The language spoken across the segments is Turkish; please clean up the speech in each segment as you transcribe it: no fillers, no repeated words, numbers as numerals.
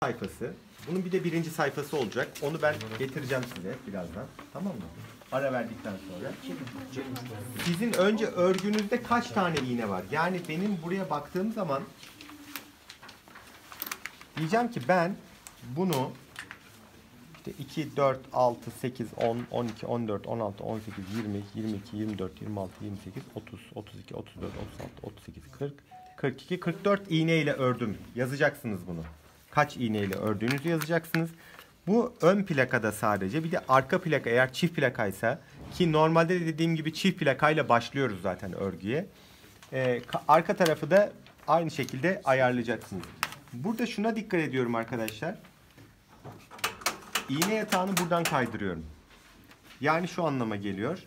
sayfası. Bunun bir de birinci sayfası olacak. Onu ben getireceğim size birazdan. Tamam mı? Ara verdikten sonra. Sizin önce örgünüzde kaç tane iğne var? Yani benim buraya baktığım zaman diyeceğim ki ben bunu işte 2, 4, 6, 8, 10, 12, 14, 16, 18, 20, 22, 24, 26, 28, 30, 32, 34, 36, 38, 40, 42, 44 iğne ile ördüm. Yazacaksınız bunu. Kaç iğne ile ördüğünüzü yazacaksınız. Bu ön plakada sadece. Bir de arka plaka eğer çift plakaysa, ki normalde de dediğim gibi çift plakayla başlıyoruz zaten örgüye. Arka tarafı da aynı şekilde ayarlayacaksınız. Burada şuna dikkat ediyorum arkadaşlar. İğne yatağını buradan kaydırıyorum. Yani şu anlama geliyor.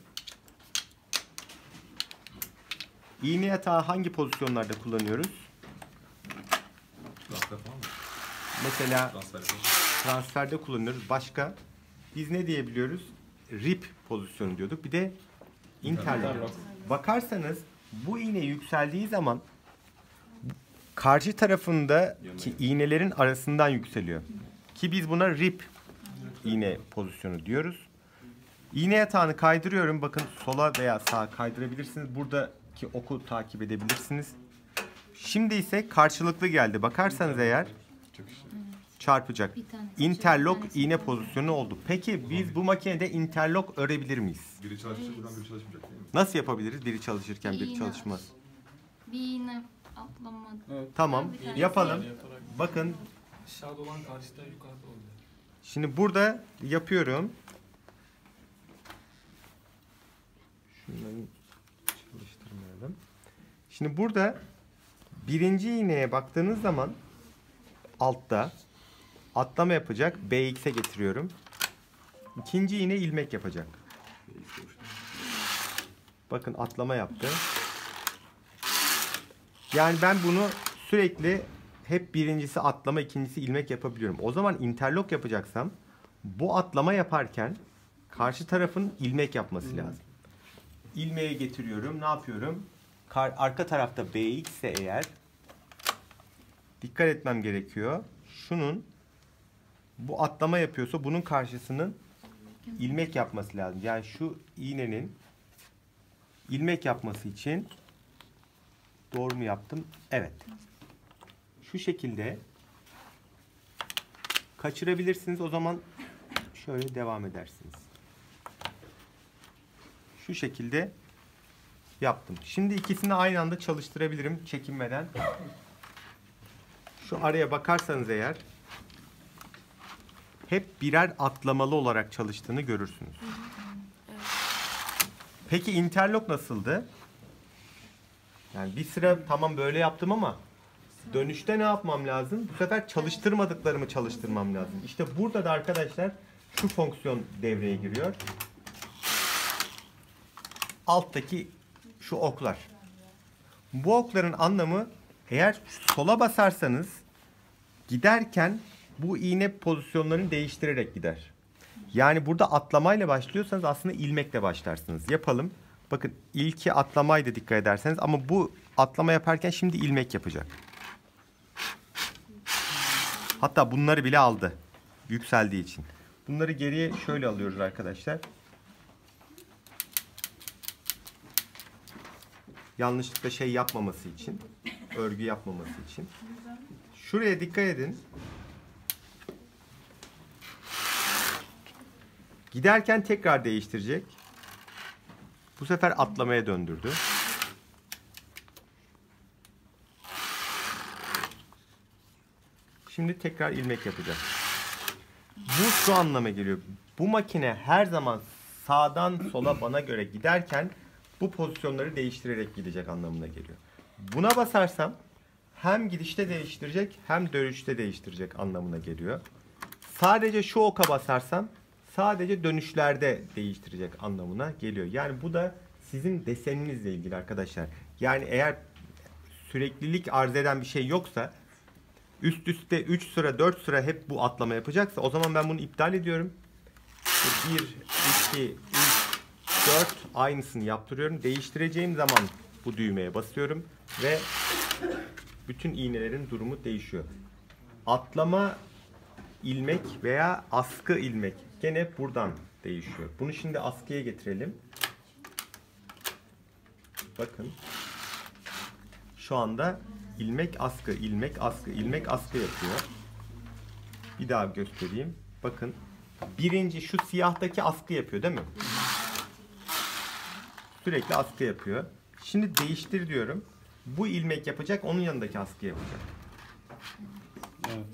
İğne yatağı hangi pozisyonlarda kullanıyoruz? Mesela transferde kullanıyoruz. Başka? Biz ne diyebiliyoruz? Rip pozisyonu diyorduk. Bir de interlock. Bakarsanız bu iğne yükseldiği zaman karşı tarafındaki iğnelerin arasından yükseliyor. Ki biz buna rip iğne pozisyonu diyoruz. İğne yatağını kaydırıyorum. Bakın sola veya sağa kaydırabilirsiniz. Buradaki oku takip edebilirsiniz. Şimdi ise karşılıklı geldi. Bakarsanız eğer çarpacak. Interlock iğne pozisyonu oldu. Peki biz bu makinede interlock örebilir miyiz? Biri çalışırsa buradan biri çalışmayacak değil mi? Nasıl yapabiliriz? Biri çalışırken biri çalışmaz. Bir iğne atlamadı. Evet. Tamam. Yapalım. Bakın. Aşağıda olan karşıda yukarıda oluyor. Şimdi burada yapıyorum. Şunları çalıştırmayalım. Şimdi burada birinci iğneye baktığınız zaman altta atlama yapacak. BX'e getiriyorum. İkinci iğne ilmek yapacak. Bakın atlama yaptı. Yani ben bunu sürekli hep birincisi atlama, ikincisi ilmek yapabiliyorum. O zaman interlock yapacaksam bu atlama yaparken karşı tarafın ilmek yapması lazım. İlmeği getiriyorum. Ne yapıyorum? Arka tarafta BX ise eğer dikkat etmem gerekiyor. Şunun bu atlama yapıyorsa bunun karşısının ilmek yapması lazım. Yani şu iğnenin ilmek yapması için doğru mu yaptım? Evet. Şu şekilde kaçırabilirsiniz. O zaman şöyle devam edersiniz. Şu şekilde yaptım. Şimdi ikisini aynı anda çalıştırabilirim çekinmeden. Şu araya bakarsanız eğer hep birer atlamalı olarak çalıştığını görürsünüz. Peki interlock nasıldı? Yani bir sıra tamam böyle yaptım ama dönüşte ne yapmam lazım? Bu sefer çalıştırmadıklarımı çalıştırmam lazım. İşte burada da arkadaşlar şu fonksiyon devreye giriyor. Alttaki şu oklar. Bu okların anlamı eğer sola basarsanız giderken bu iğne pozisyonlarını değiştirerek gider. Yani burada atlamayla başlıyorsanız aslında ilmekle başlarsınız. Yapalım. Bakın ilki atlamaydı dikkat ederseniz ama bu atlama yaparken şimdi ilmek yapacak. Hatta bunları bile aldı. Yükseldiği için. Bunları geriye şöyle alıyoruz arkadaşlar. Yanlışlıkla şey yapmaması için. Örgü yapmaması için. Şuraya dikkat edin. Giderken tekrar değiştirecek. Bu sefer atlamaya döndürdü. Şimdi tekrar ilmek yapacak. Bu şu anlama geliyor. Bu makine her zaman sağdan sola bana göre giderken bu pozisyonları değiştirerek gidecek anlamına geliyor. Buna basarsam hem gidişte değiştirecek hem dönüşte değiştirecek anlamına geliyor. Sadece şu oka basarsam sadece dönüşlerde değiştirecek anlamına geliyor. Yani bu da sizin deseninizle ilgili arkadaşlar. Yani eğer süreklilik arz eden bir şey yoksa üst üste 3 sıra 4 sıra hep bu atlama yapacaksa o zaman ben bunu iptal ediyorum. 1, 2, 3, 4 aynısını yaptırıyorum. Değiştireceğim zaman bu düğmeye basıyorum ve bütün iğnelerin durumu değişiyor. Atlama ilmek veya askı ilmek. Gene buradan değişiyor. Bunu şimdi askıya getirelim. Bakın. Şu anda ilmek askı, ilmek askı, ilmek askı yapıyor. Bir daha göstereyim. Bakın. Birinci şu siyahtaki askı yapıyor değil mi? Sürekli askı yapıyor. Şimdi değiştir diyorum. Bu ilmek yapacak, onun yanındaki askı yapacak. Evet.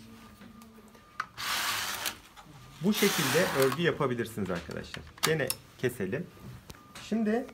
Bu şekilde örgü yapabilirsiniz arkadaşlar. Gene keselim. Şimdi